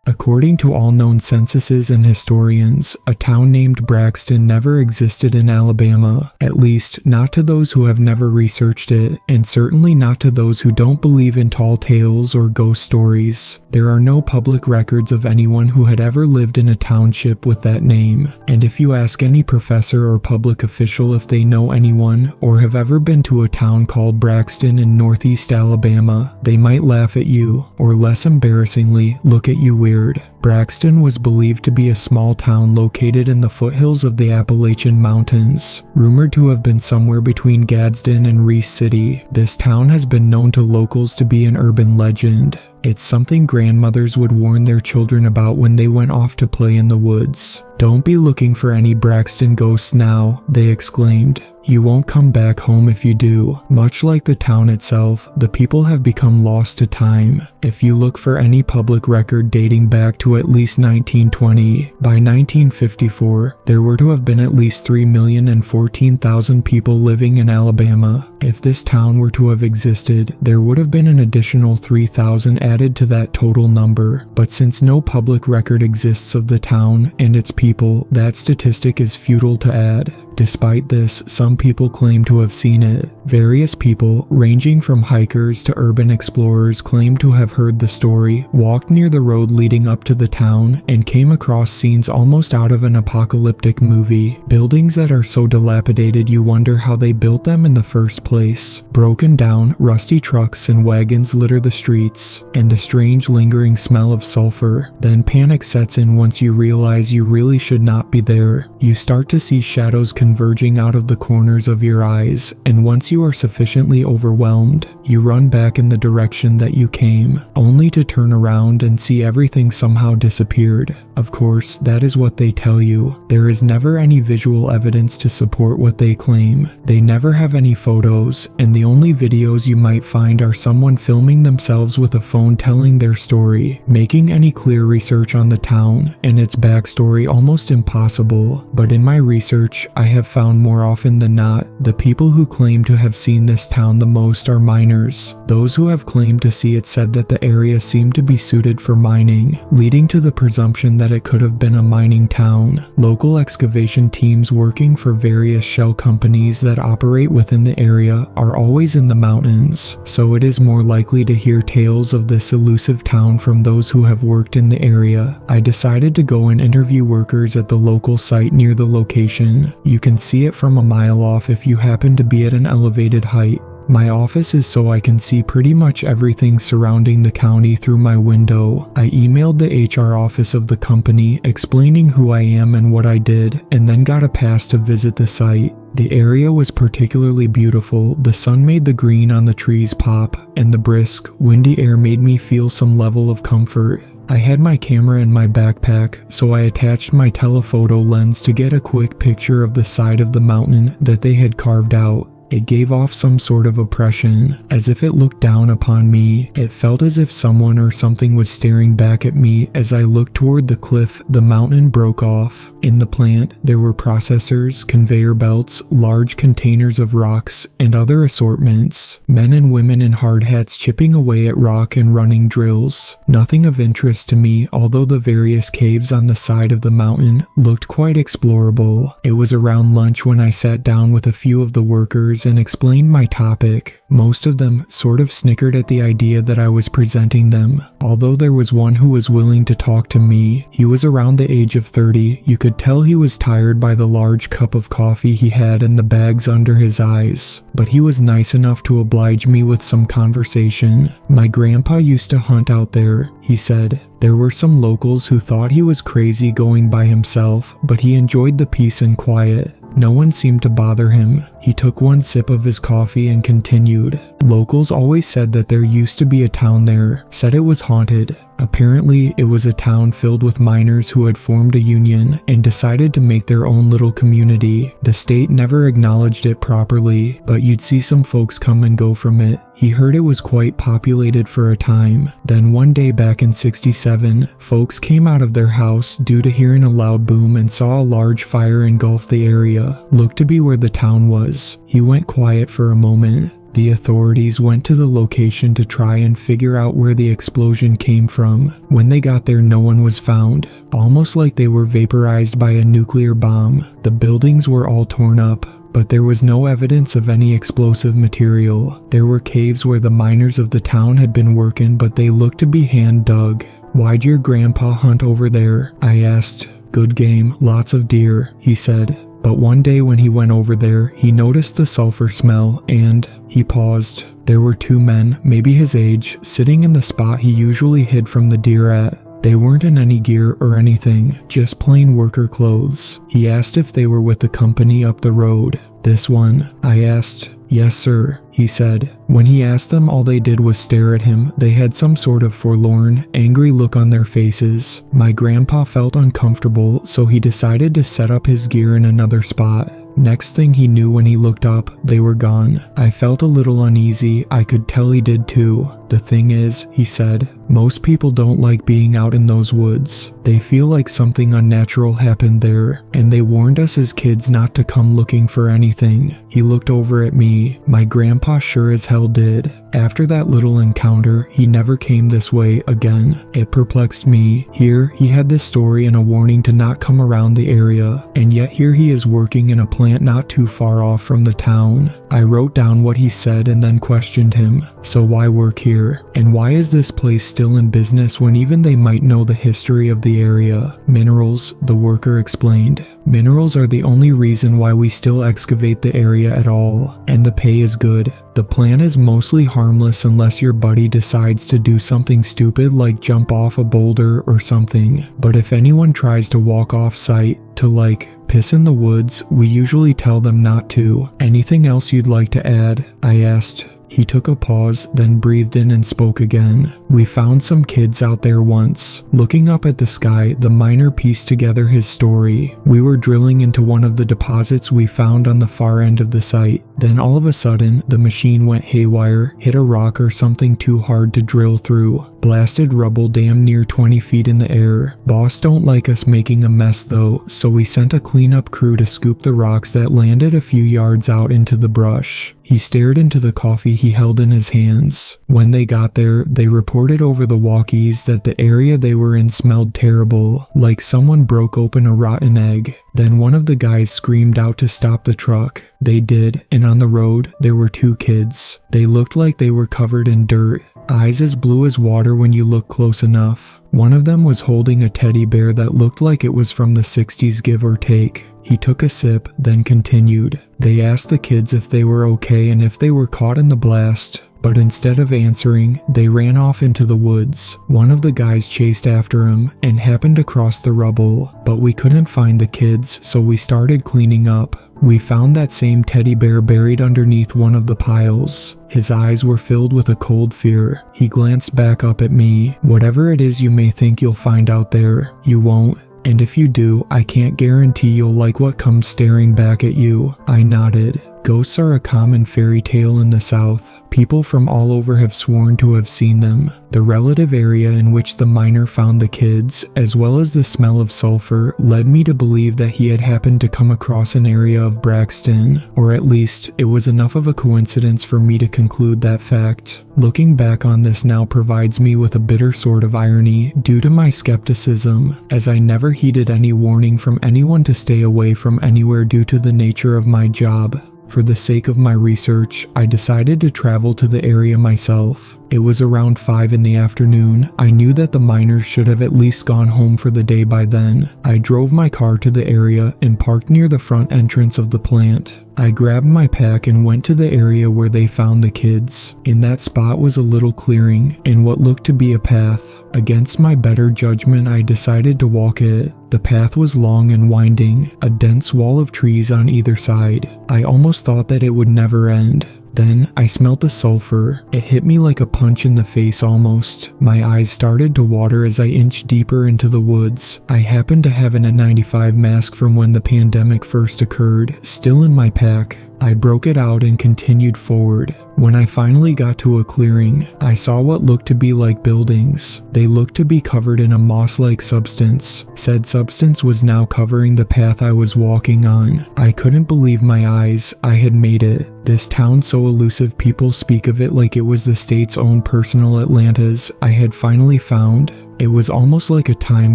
According to all known censuses and historians, a town named Braxton never existed in Alabama, at least not to those who have never researched it, and certainly not to those who don't believe in tall tales or ghost stories. There are no public records of anyone who had ever lived in a township with that name, and if you ask any professor or public official if they know anyone or have ever been to a town called Braxton in northeast Alabama, they might laugh at you, or less embarrassingly, look at you weird. Braxton was believed to be a small town located in the foothills of the Appalachian Mountains, rumored to have been somewhere between Gadsden and Reese City. This town has been known to locals to be an urban legend. It's something grandmothers would warn their children about when they went off to play in the woods. "Don't be looking for any Braxton ghosts now," they exclaimed. "You won't come back home if you do." Much like the town itself, the people have become lost to time. If you look for any public record dating back to at least 1920, by 1954, there were to have been at least 3,014,000 people living in Alabama. If this town were to have existed, there would have been an additional 3,000 added to that total number. But since no public record exists of the town and its people, that statistic is futile to add. Despite this, some people claim to have seen it. Various people, ranging from hikers to urban explorers, claim to have heard the story, walked near the road leading up to the town, and came across scenes almost out of an apocalyptic movie. Buildings that are so dilapidated you wonder how they built them in the first place. Broken down, rusty trucks and wagons litter the streets, and the strange lingering smell of sulfur. Then panic sets in once you realize you really should not be there. You start to see shadows converging out of the corners of your eyes, and once you are sufficiently overwhelmed, you run back in the direction that you came, only to turn around and see everything somehow disappeared. Of course, that is what they tell you. There is never any visual evidence to support what they claim. They never have any photos, and the only videos you might find are someone filming themselves with a phone telling their story. Making any clear research on the town and its backstory almost impossible, but in my research, I have found more often than not, the people who claim to have seen this town the most are miners. Those who have claimed to see it said that the area seemed to be suited for mining, leading to the presumption that it could have been a mining town. Local excavation teams working for various shell companies that operate within the area are always in the mountains, so it is more likely to hear tales of this elusive town from those who have worked in the area. I decided to go and interview workers at the local site near the location. You can see it from a mile off if you happen to be at an elevated height. My office is so I can see pretty much everything surrounding the county through my window. I emailed the HR office of the company explaining who I am and what I did, and then got a pass to visit the site. The area was particularly beautiful. The sun made the green on the trees pop, and the brisk, windy air made me feel some level of comfort. I had my camera in my backpack, so I attached my telephoto lens to get a quick picture of the side of the mountain that they had carved out. It gave off some sort of oppression, as if it looked down upon me. It felt as if someone or something was staring back at me as I looked toward the cliff the mountain broke off. In the plant, there were processors, conveyor belts, large containers of rocks, and other assortments. Men and women in hard hats chipping away at rock and running drills. Nothing of interest to me, although the various caves on the side of the mountain looked quite explorable. It was around lunch when I sat down with a few of the workers and explained my topic. Most of them sort of snickered at the idea that I was presenting them, although there was one who was willing to talk to me. He was around the age of 30. You could tell he was tired by the large cup of coffee he had and the bags under his eyes, but he was nice enough to oblige me with some conversation. "My grandpa used to hunt out there," he said. "There were some locals who thought he was crazy going by himself, but he enjoyed the peace and quiet. No one seemed to bother him." He took one sip of his coffee and continued. "Locals always said that there used to be a town there, said it was haunted. Apparently, it was a town filled with miners who had formed a union and decided to make their own little community. The state never acknowledged it properly, but you'd see some folks come and go from it. He heard it was quite populated for a time. Then one day back in '67, folks came out of their house due to hearing a loud boom and saw a large fire engulf the area. Looked to be where the town was. He went quiet for a moment. The authorities went to the location to try and figure out where the explosion came from. When they got there, no one was found, almost like they were vaporized by a nuclear bomb. The buildings were all torn up, but there was no evidence of any explosive material. There were caves where the miners of the town had been working, but they looked to be hand dug. "Why'd your grandpa hunt over there?" I asked. "Good game, lots of deer," he said. But one day when he went over there, he noticed the sulfur smell and he paused. There were two men, maybe his age, sitting in the spot he usually hid from the deer at. They weren't in any gear or anything, just plain worker clothes. He asked if they were with the company up the road. "This one?" I asked. "Yes, sir," he said. When he asked them, all they did was stare at him. They had some sort of forlorn, angry look on their faces. My grandpa felt uncomfortable, so he decided to set up his gear in another spot. Next thing he knew, when he looked up, they were gone. I felt a little uneasy. I could tell he did too. "The thing is," he said, "most people don't like being out in those woods. They feel like something unnatural happened there, and they warned us as kids not to come looking for anything." He looked over at me. My grandpa sure as hell did. After that little encounter, he never came this way again. It perplexed me. Here, he had this story and a warning to not come around the area, and yet here he is working in a plant not too far off from the town. I wrote down what he said and then questioned him. "So why work here? And why is this place still in business when even they might know the history of the area?" "Minerals," the worker explained. "Minerals are the only reason why we still excavate the area at all, and the pay is good. The plant is mostly harmless unless your buddy decides to do something stupid like jump off a boulder or something. But if anyone tries to walk off site, to piss in the woods, we usually tell them not to." "Anything else you'd like to add?" I asked. He took a pause, then breathed in and spoke again. "We found some kids out there once." Looking up at the sky, the miner pieced together his story. "We were drilling into one of the deposits we found on the far end of the site. Then all of a sudden, the machine went haywire, hit a rock or something too hard to drill through. Blasted rubble damn near 20 feet in the air. Boss don't like us making a mess though, so we sent a cleanup crew to scoop the rocks that landed a few yards out into the brush." He stared into the coffee he held in his hands. "When they got there, they reported over the walkies that the area they were in smelled terrible, like someone broke open a rotten egg. Then one of the guys screamed out to stop the truck. They did, and on the road, there were two kids. They looked like they were covered in dirt. Eyes as blue as water when you look close enough. One of them was holding a teddy bear that looked like it was from the '60s, give or take." He took a sip, then continued. "They asked the kids if they were okay and if they were caught in the blast. But instead of answering, they ran off into the woods. One of the guys chased after him and happened to cross the rubble, but we couldn't find the kids, so we started cleaning up. We found that same teddy bear buried underneath one of the piles." His eyes were filled with a cold fear. He glanced back up at me. "Whatever it is you may think you'll find out there, you won't. And if you do, I can't guarantee you'll like what comes staring back at you." I nodded. Ghosts are a common fairy tale in the South. People from all over have sworn to have seen them. The relative area in which the miner found the kids, as well as the smell of sulfur, led me to believe that he had happened to come across an area of Braxton, or at least it was enough of a coincidence for me to conclude that fact. Looking back on this now provides me with a bitter sort of irony due to my skepticism, as I never heeded any warning from anyone to stay away from anywhere due to the nature of my job. For the sake of my research, I decided to travel to the area myself. It was around 5 in the afternoon. I knew that the miners should have at least gone home for the day by then. I drove my car to the area and parked near the front entrance of the plant. I grabbed my pack and went to the area where they found the kids. In that spot was a little clearing and what looked to be a path. Against my better judgment, I decided to walk it. The path was long and winding, a dense wall of trees on either side. I almost thought that it would never end. Then I smelled the sulfur. It hit me like a punch in the face almost. My eyes started to water as I inched deeper into the woods. I happened to have an N95 mask from when the pandemic first occurred, still in my pack. I broke it out and continued forward. When I finally got to a clearing, I saw what looked to be like buildings. They looked to be covered in a moss-like substance. Said substance was now covering the path I was walking on. I couldn't believe my eyes. I had made it. This town so elusive, people speak of it like it was the state's own personal Atlantis, I had finally found. It was almost like a time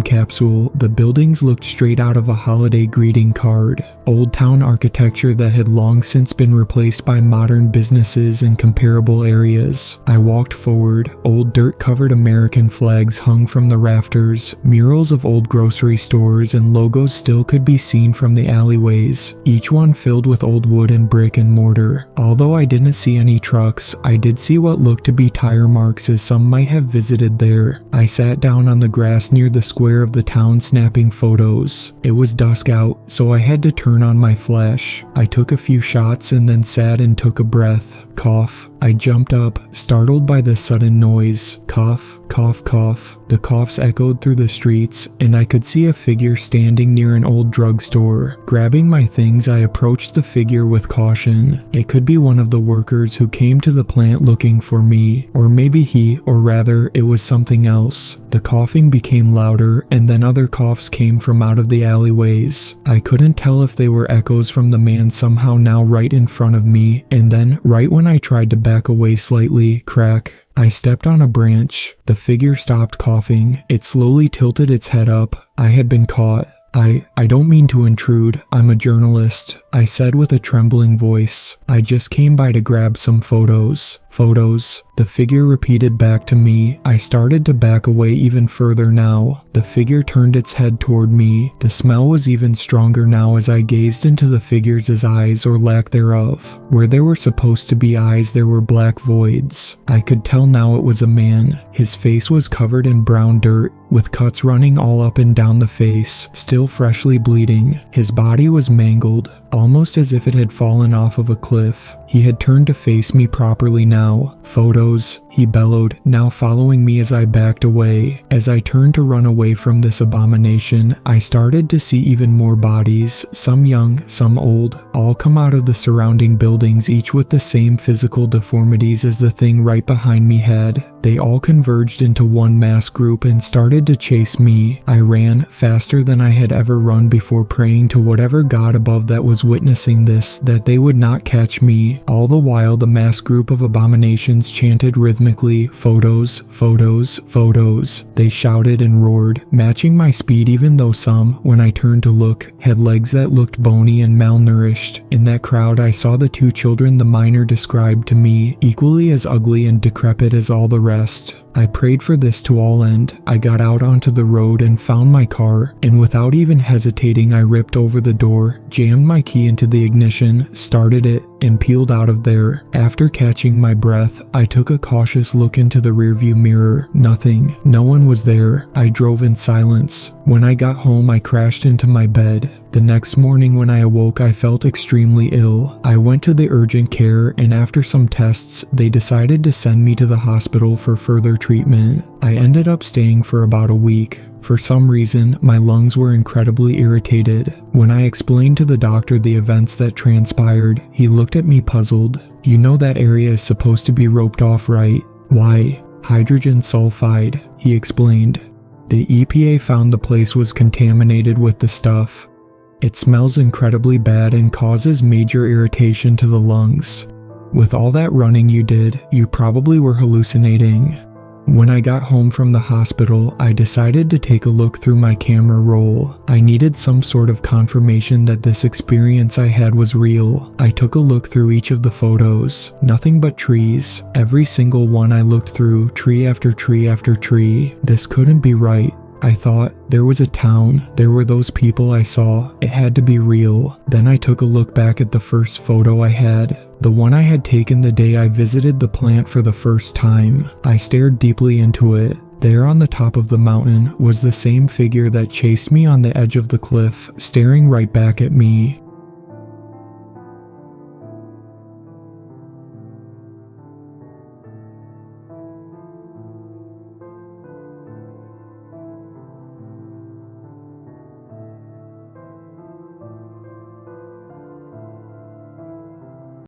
capsule. The buildings looked straight out of a holiday greeting card. Old town architecture that had long since been replaced by modern businesses in comparable areas. I walked forward. Old dirt-covered American flags hung from the rafters. Murals of old grocery stores and logos still could be seen from the alleyways, each one filled with old wood and brick and mortar. Although I didn't see any trucks, I did see what looked to be tire marks as some might have visited there. I sat down on the grass near the square of the town snapping photos. It was dusk out, so I had to turn on my flash. I took a few shots and then sat and took a breath. Cough. I jumped up, startled by the sudden noise. Cough, cough, cough. The coughs echoed through the streets, and I could see a figure standing near an old drugstore. Grabbing my things, I approached the figure with caution. It could be one of the workers who came to the plant looking for me, or maybe he, or rather, it was something else. The coughing became louder, and then other coughs came from out of the alleyways. I couldn't tell if they were echoes from the man somehow now right in front of me, and then, right when I tried to back away slightly, crack. I stepped on a branch. The figure stopped coughing. It slowly tilted its head up. I had been caught. I don't mean to intrude. I'm a journalist, I said with a trembling voice. I just came by to grab some photos. Photos. The figure repeated back to me. I started to back away even further now. The figure turned its head toward me. The smell was even stronger now as I gazed into the figure's eyes, or lack thereof. Where there were supposed to be eyes, there were black voids. I could tell now it was a man. His face was covered in brown dirt, with cuts running all up and down the face, still freshly bleeding. His body was mangled, almost as if it had fallen off of a cliff. He had turned to face me properly now. Photos, he bellowed, now following me as I backed away. As I turned to run away from this abomination, I started to see even more bodies, some young, some old, all come out of the surrounding buildings, each with the same physical deformities as the thing right behind me had. They all converged into one mass group and started to chase me. I ran faster than I had ever run before, praying to whatever God above that was witnessing this, that they would not catch me. All the while, the mass group of abominations chanted rhythmically, "Photos, photos, photos." They shouted and roared, matching my speed, even though some, when I turned to look, had legs that looked bony and malnourished. In that crowd, I saw the two children the miner described to me, equally as ugly and decrepit as all the rest. I prayed for this to all end. I got out onto the road and found my car, and without even hesitating, I ripped over the door, jammed my key into the ignition, started it, and peeled out of there. After catching my breath, I took a cautious look into the rearview mirror. Nothing. No one was there. I drove in silence. When I got home, I crashed into my bed. The next morning when I awoke, I felt extremely ill. I went to the urgent care, and after some tests, they decided to send me to the hospital for further treatment. I ended up staying for about a week. For some reason, my lungs were incredibly irritated. When I explained to the doctor the events that transpired, he looked at me puzzled. "You know that area is supposed to be roped off, right?" "Why?" "Hydrogen sulfide," he explained. "The EPA found the place was contaminated with the stuff. It smells incredibly bad and causes major irritation to the lungs. With all that running you did, you probably were hallucinating." When I got home from the hospital, I decided to take a look through my camera roll. I needed some sort of confirmation that this experience I had was real. I took a look through each of the photos. Nothing but trees. Every single one I looked through, tree after tree after tree. This couldn't be right. I thought, there was a town, there were those people I saw, it had to be real. Then I took a look back at the first photo I had, the one I had taken the day I visited the plant for the first time. I stared deeply into it. There on the top of the mountain was the same figure that chased me on the edge of the cliff, staring right back at me.